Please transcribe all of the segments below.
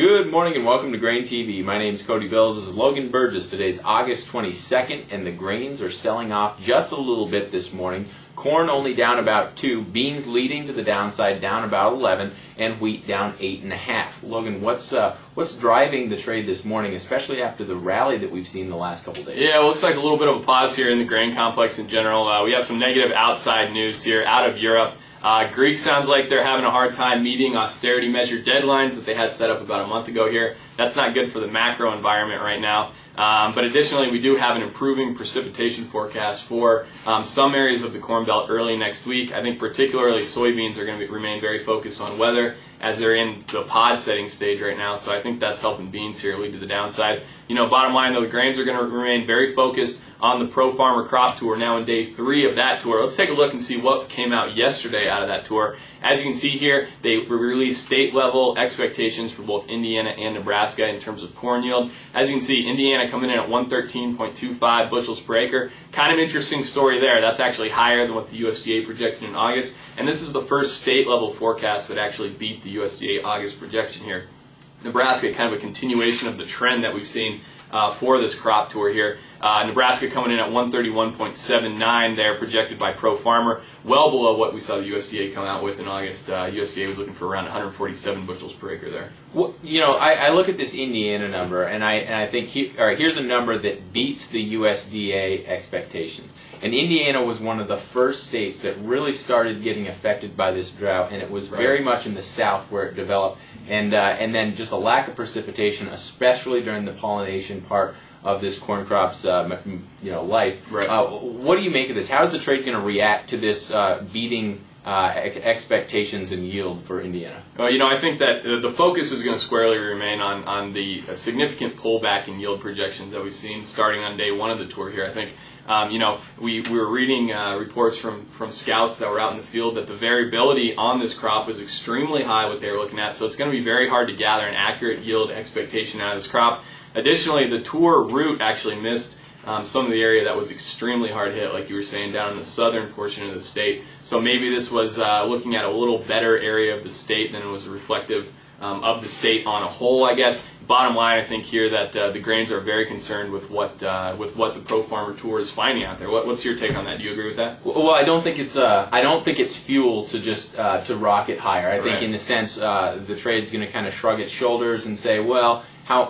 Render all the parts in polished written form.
Good morning and welcome to GrainTV. My name is Cody. This is Logan Burgess. Today's August 22nd and the grains are selling off just a little bit this morning. Corn only down about 2, beans leading to the downside down about 11, and wheat down 8.5. Logan, what's driving the trade this morning, especially after the rally that we've seen the last couple days? Yeah, it looks like a little bit of a pause here in the grain complex in general. We have some negative outside news here out of Europe. Greek sounds like they're having a hard time meeting austerity measure deadlines that they had set up about a month ago here. That's not good for the macro environment right now. But additionally, we do have an improving precipitation forecast for some areas of the Corn Belt early next week. I think particularly soybeans are going to remain very focused on weather as they're in the pod setting stage right now. So I think that's helping beans here lead to the downside. You know, bottom line though, the grains are going to remain very focused on the Pro Farmer Crop Tour, now in day 3 of that tour. Let's take a look and see what came out yesterday out of that tour. As you can see here, they released state-level expectations for both Indiana and Nebraska in terms of corn yield. As you can see, Indiana coming in at 113.25 bushels per acre. Kind of interesting story there. That's actually higher than what the USDA projected in August. And this is the first state-level forecast that actually beat the USDA August projection here. Nebraska, kind of a continuation of the trend that we've seen for this crop tour here. Nebraska coming in at 131.79 there, projected by Pro Farmer, well below what we saw the USDA come out with in August. USDA was looking for around 147 bushels per acre there. Well, you know, I look at this Indiana number, and I think here's a number that beats the USDA expectation. And Indiana was one of the first states that really started getting affected by this drought, and it was very much in the south where it developed. And then just a lack of precipitation, especially during the pollination part of this corn crop's life. Right. What do you make of this? How is the trade going to react to this beating expectations and yield for Indiana? Well, you know, I think that the focus is going to squarely remain on the significant pullback in yield projections that we've seen starting on day 1 of the tour here. I think we were reading reports from scouts that were out in the field that the variability on this crop was extremely high, what they were looking at, so it's going to be very hard to gather an accurate yield expectation out of this crop. Additionally, the tour route actually missed some of the area that was extremely hard hit, like you were saying, down in the southern portion of the state. So maybe this was looking at a little better area of the state than it was reflective of the state on a whole, I guess. Bottom line, I think here that the grains are very concerned with what the Pro Farmer Tour is finding out there. What's your take on that? Do you agree with that? Well, I don't think it's fuel to just to rocket higher. I think in a sense the trade's going to kind of shrug its shoulders and say, well,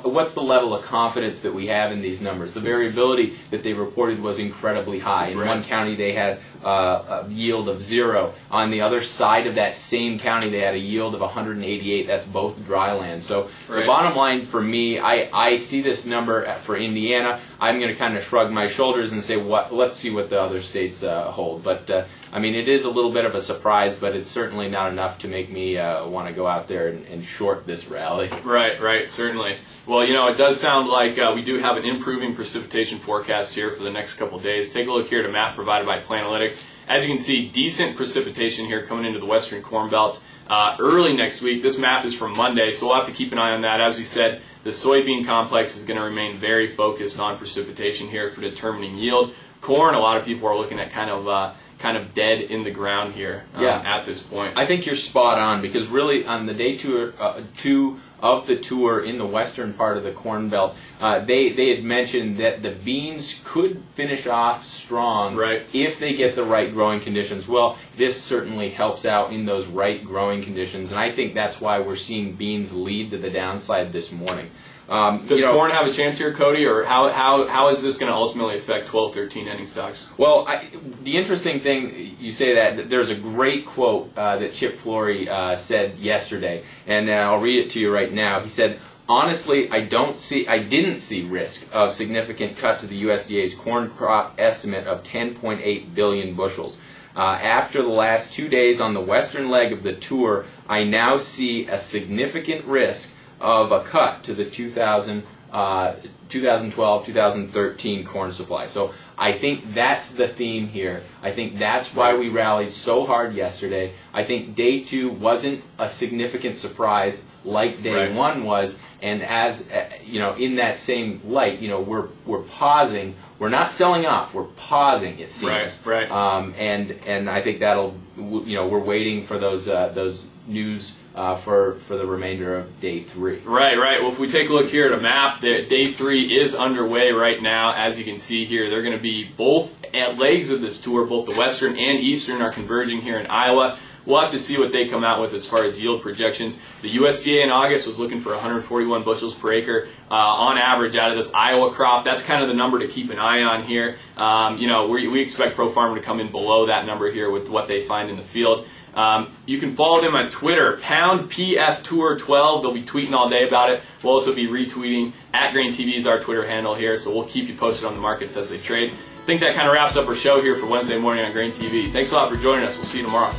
what's the level of confidence that we have in these numbers? The variability that they reported was incredibly high. In one county they had a yield of 0. On the other side of that same county they had a yield of 188. That's both dry land. So the bottom line for me, I see this number for Indiana. I'm going to kind of shrug my shoulders and say, let's see what the other states hold. But I mean, it is a little bit of a surprise, but it's certainly not enough to make me want to go out there and short this rally. Right, certainly. Well, you know, it does sound like we do have an improving precipitation forecast here for the next couple of days. Take a look here at a map provided by Planalytics. As you can see, decent precipitation here coming into the western Corn Belt early next week. This map is from Monday, so we'll have to keep an eye on that. As we said, the soybean complex is going to remain very focused on precipitation here for determining yield. Corn, a lot of people are looking at kind of dead in the ground here at this point. I think you're spot on, because really on the day 2 of the tour in the western part of the Corn Belt, they had mentioned that the beans could finish off strong if they get the right growing conditions. Well, this certainly helps out in those right growing conditions, and I think that's why we're seeing beans lead to the downside this morning. Does corn have a chance here, Cody, or how is this going to ultimately affect 12-13 ending stocks? Well, the interesting thing, you say that, there's a great quote that Chip Flory said yesterday, and I'll read it to you right now. He said, "Honestly, I didn't see risk of significant cut to the USDA's corn crop estimate of 10.8 billion bushels. After the last 2 days on the western leg of the tour, I now see a significant risk of a cut to the 2012-2013 corn supply." So I think that's the theme here. I think that's why we rallied so hard yesterday. I think day 2 wasn't a significant surprise like day 1 was, and as in that same light, we're pausing. We're not selling off. We're pausing, it seems. Right. And I think that'll, we're waiting for those news for the remainder of day 3. Right. Well, if we take a look here at a map, day 3 is underway right now. As you can see here, they're going to be both legs of this tour, both the western and eastern are converging here in Iowa. We'll have to see what they come out with as far as yield projections. The USDA in August was looking for 141 bushels per acre on average out of this Iowa crop. That's kind of the number to keep an eye on here. We expect Pro Farmer to come in below that number here with what they find in the field. You can follow them on Twitter, #PFTour12. They'll be tweeting all day about it. We'll also be retweeting. @GrainTV is our Twitter handle here, so we'll keep you posted on the markets as they trade. I think that kind of wraps up our show here for Wednesday morning on GrainTV. Thanks a lot for joining us. We'll see you tomorrow.